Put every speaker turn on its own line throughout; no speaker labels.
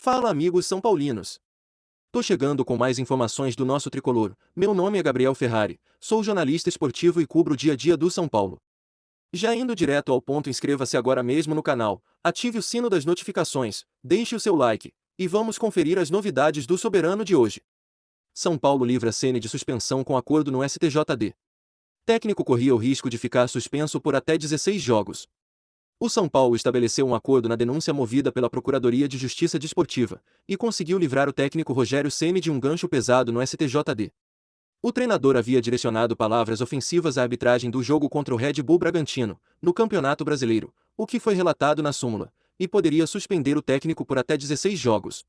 Fala, amigos são paulinos. Tô chegando com mais informações do nosso tricolor. Meu nome é Gabriel Ferrari, sou jornalista esportivo e cubro o dia a dia do São Paulo. Já indo direto ao ponto, inscreva-se agora mesmo no canal, ative o sino das notificações, deixe o seu like, e vamos conferir as novidades do soberano de hoje. São Paulo livra Ceni de suspensão com acordo no STJD. Técnico corria o risco de ficar suspenso por até 16 jogos. O São Paulo estabeleceu um acordo na denúncia movida pela Procuradoria de Justiça Desportiva e conseguiu livrar o técnico Rogério Ceni de um gancho pesado no STJD. O treinador havia direcionado palavras ofensivas à arbitragem do jogo contra o Red Bull Bragantino, no Campeonato Brasileiro, o que foi relatado na súmula, e poderia suspender o técnico por até 16 jogos.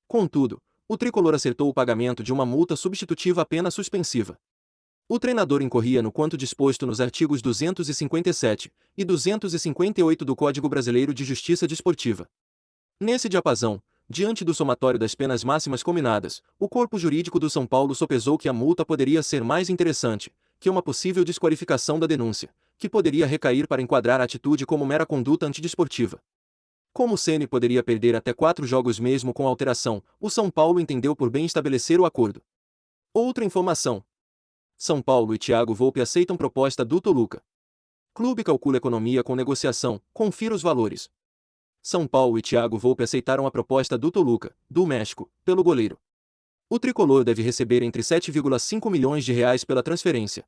Contudo, o tricolor acertou o pagamento de uma multa substitutiva apenas suspensiva. O treinador incorria no quanto disposto nos artigos 257 e 258 do Código Brasileiro de Justiça Desportiva. Nesse diapasão, diante do somatório das penas máximas combinadas, o corpo jurídico do São Paulo sopesou que a multa poderia ser mais interessante que uma possível desqualificação da denúncia, que poderia recair para enquadrar a atitude como mera conduta antidesportiva. Como Ceni poderia perder até 4 jogos mesmo com a alteração, o São Paulo entendeu por bem estabelecer o acordo. Outra informação. São Paulo e Thiago Volpi aceitam proposta do Toluca. Clube calcula economia com negociação, confira os valores. São Paulo e Thiago Volpi aceitaram a proposta do Toluca, do México, pelo goleiro. O tricolor deve receber entre 7,5 milhões de reais pela transferência.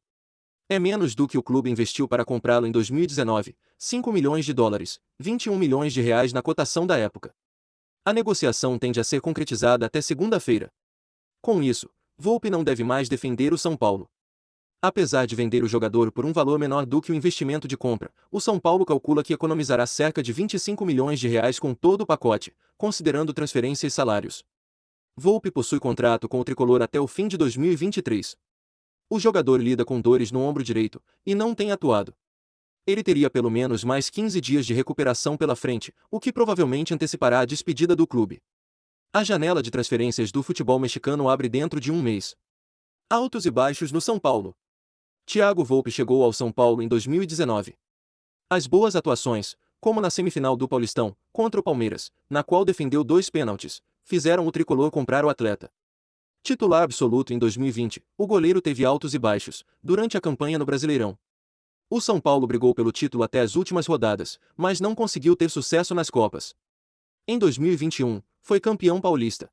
É menos do que o clube investiu para comprá-lo em 2019, 5 milhões de dólares, 21 milhões de reais na cotação da época. A negociação tende a ser concretizada até segunda-feira. Com isso, Volpi não deve mais defender o São Paulo. Apesar de vender o jogador por um valor menor do que o investimento de compra, o São Paulo calcula que economizará cerca de 25 milhões de reais com todo o pacote, considerando transferência e salários. Volpi possui contrato com o tricolor até o fim de 2023. O jogador lida com dores no ombro direito e não tem atuado. Ele teria pelo menos mais 15 dias de recuperação pela frente, o que provavelmente antecipará a despedida do clube. A janela de transferências do futebol mexicano abre dentro de um mês. Altos e baixos no São Paulo. Thiago Volpi chegou ao São Paulo em 2019. As boas atuações, como na semifinal do Paulistão, contra o Palmeiras, na qual defendeu 2 pênaltis, fizeram o tricolor comprar o atleta. Titular absoluto em 2020, o goleiro teve altos e baixos, durante a campanha no Brasileirão. O São Paulo brigou pelo título até as últimas rodadas, mas não conseguiu ter sucesso nas Copas. Em 2021, foi campeão paulista.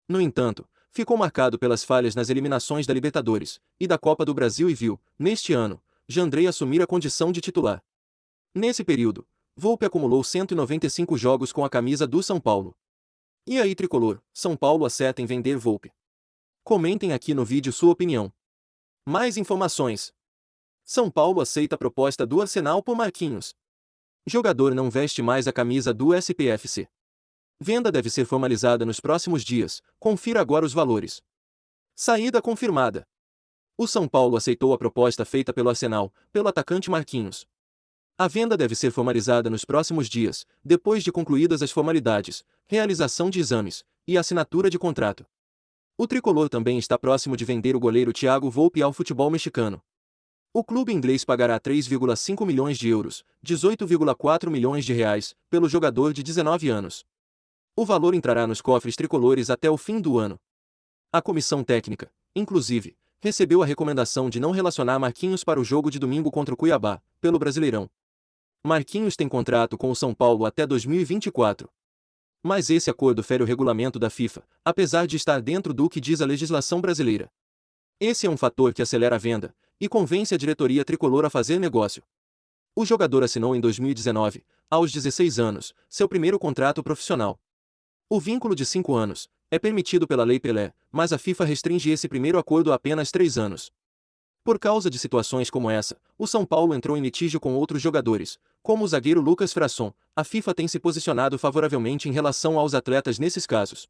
No entanto, ficou marcado pelas falhas nas eliminações da Libertadores e da Copa do Brasil e viu, neste ano, Jandrei assumir a condição de titular. Nesse período, Volpi acumulou 195 jogos com a camisa do São Paulo. E aí, tricolor, São Paulo acerta em vender Volpi? Comentem aqui no vídeo sua opinião. Mais informações. São Paulo aceita a proposta do Arsenal por Marquinhos. Jogador não veste mais a camisa do SPFC. Venda deve ser formalizada nos próximos dias, confira agora os valores. Saída confirmada. O São Paulo aceitou a proposta feita pelo Arsenal, pelo atacante Marquinhos. A venda deve ser formalizada nos próximos dias, depois de concluídas as formalidades, realização de exames e assinatura de contrato. O tricolor também está próximo de vender o goleiro Thiago Volpi ao futebol mexicano. O clube inglês pagará 3,5 milhões de euros, 18,4 milhões de reais, pelo jogador de 19 anos. O valor entrará nos cofres tricolores até o fim do ano. A comissão técnica, inclusive, recebeu a recomendação de não relacionar Marquinhos para o jogo de domingo contra o Cuiabá, pelo Brasileirão. Marquinhos tem contrato com o São Paulo até 2024. Mas esse acordo fere o regulamento da FIFA, apesar de estar dentro do que diz a legislação brasileira. Esse é um fator que acelera a venda e convence a diretoria tricolor a fazer negócio. O jogador assinou em 2019, aos 16 anos, seu primeiro contrato profissional. O vínculo de 5 anos é permitido pela Lei Pelé, mas a FIFA restringe esse primeiro acordo a apenas 3 anos. Por causa de situações como essa, o São Paulo entrou em litígio com outros jogadores, como o zagueiro Lucas Frasson. A FIFA tem se posicionado favoravelmente em relação aos atletas nesses casos.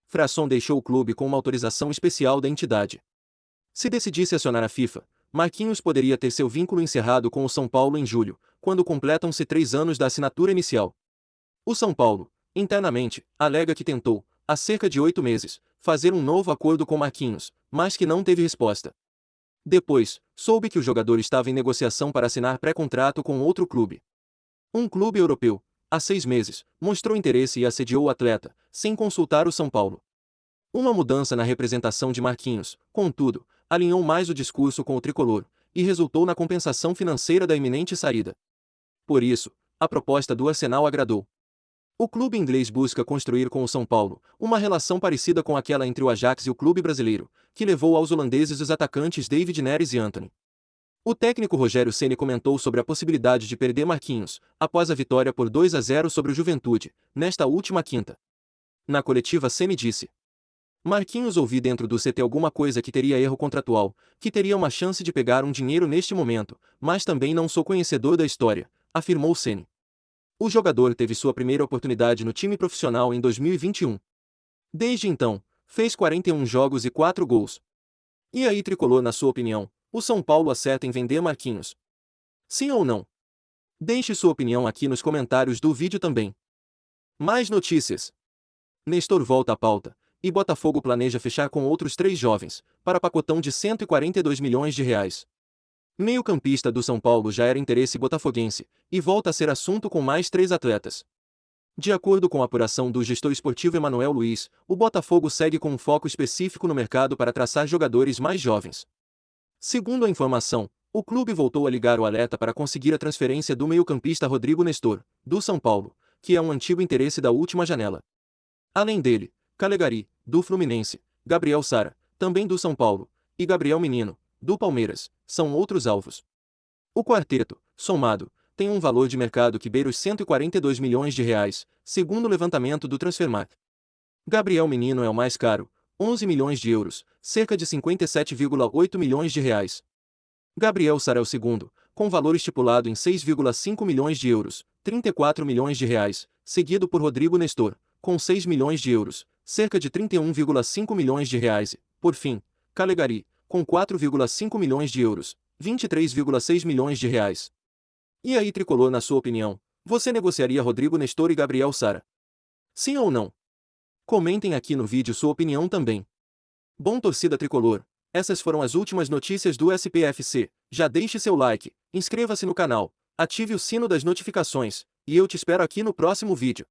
Frasson deixou o clube com uma autorização especial da entidade. Se decidisse acionar a FIFA, Marquinhos poderia ter seu vínculo encerrado com o São Paulo em julho, quando completam-se 3 anos da assinatura inicial. O São Paulo, internamente, alega que tentou, há cerca de 8 meses, fazer um novo acordo com Marquinhos, mas que não teve resposta. Depois, soube que o jogador estava em negociação para assinar pré-contrato com outro clube. Um clube europeu, há 6 meses, mostrou interesse e assediou o atleta, sem consultar o São Paulo. Uma mudança na representação de Marquinhos, contudo, alinhou mais o discurso com o tricolor, e resultou na compensação financeira da iminente saída. Por isso, a proposta do Arsenal agradou. O clube inglês busca construir com o São Paulo uma relação parecida com aquela entre o Ajax e o clube brasileiro, que levou aos holandeses os atacantes David Neres e Antony. O técnico Rogério Ceni comentou sobre a possibilidade de perder Marquinhos, após a vitória por 2-0 sobre o Juventude, nesta última quinta. Na coletiva Ceni disse: Marquinhos, ouvi dentro do CT alguma coisa que teria erro contratual, que teria uma chance de pegar um dinheiro neste momento, mas também não sou conhecedor da história, afirmou Ceni. O jogador teve sua primeira oportunidade no time profissional em 2021. Desde então, fez 41 jogos e 4 gols. E aí, tricolor, na sua opinião, o São Paulo acerta em vender Marquinhos? Sim ou não? Deixe sua opinião aqui nos comentários do vídeo também. Mais notícias. Nestor volta à pauta, e Botafogo planeja fechar com outros 3 jovens, para pacotão de 142 milhões de reais. Meio-campista do São Paulo já era interesse botafoguense, e volta a ser assunto com mais 3 atletas. De acordo com a apuração do gestor esportivo Emanuel Luiz, o Botafogo segue com um foco específico no mercado para traçar jogadores mais jovens. Segundo a informação, o clube voltou a ligar o alerta para conseguir a transferência do meio-campista Rodrigo Nestor, do São Paulo, que é um antigo interesse da última janela. Além dele, Calegari, do Fluminense, Gabriel Sara, também do São Paulo, e Gabriel Menino, do Palmeiras, são outros alvos. O quarteto, somado, tem um valor de mercado que beira os 142 milhões de reais, segundo o levantamento do Transfermarkt. Gabriel Menino é o mais caro, 11 milhões de euros, cerca de 57,8 milhões de reais. Gabriel Sara é o segundo, com valor estipulado em 6,5 milhões de euros, 34 milhões de reais, seguido por Rodrigo Nestor, com 6 milhões de euros, cerca de 31,5 milhões de reais, e, por fim, Calegari, com 4,5 milhões de euros, 23,6 milhões de reais. E aí, tricolor, na sua opinião, você negociaria Rodrigo Nestor e Gabriel Sara? Sim ou não? Comentem aqui no vídeo sua opinião também. Bom, torcida tricolor, essas foram as últimas notícias do SPFC. Já deixe seu like, inscreva-se no canal, ative o sino das notificações, e eu te espero aqui no próximo vídeo.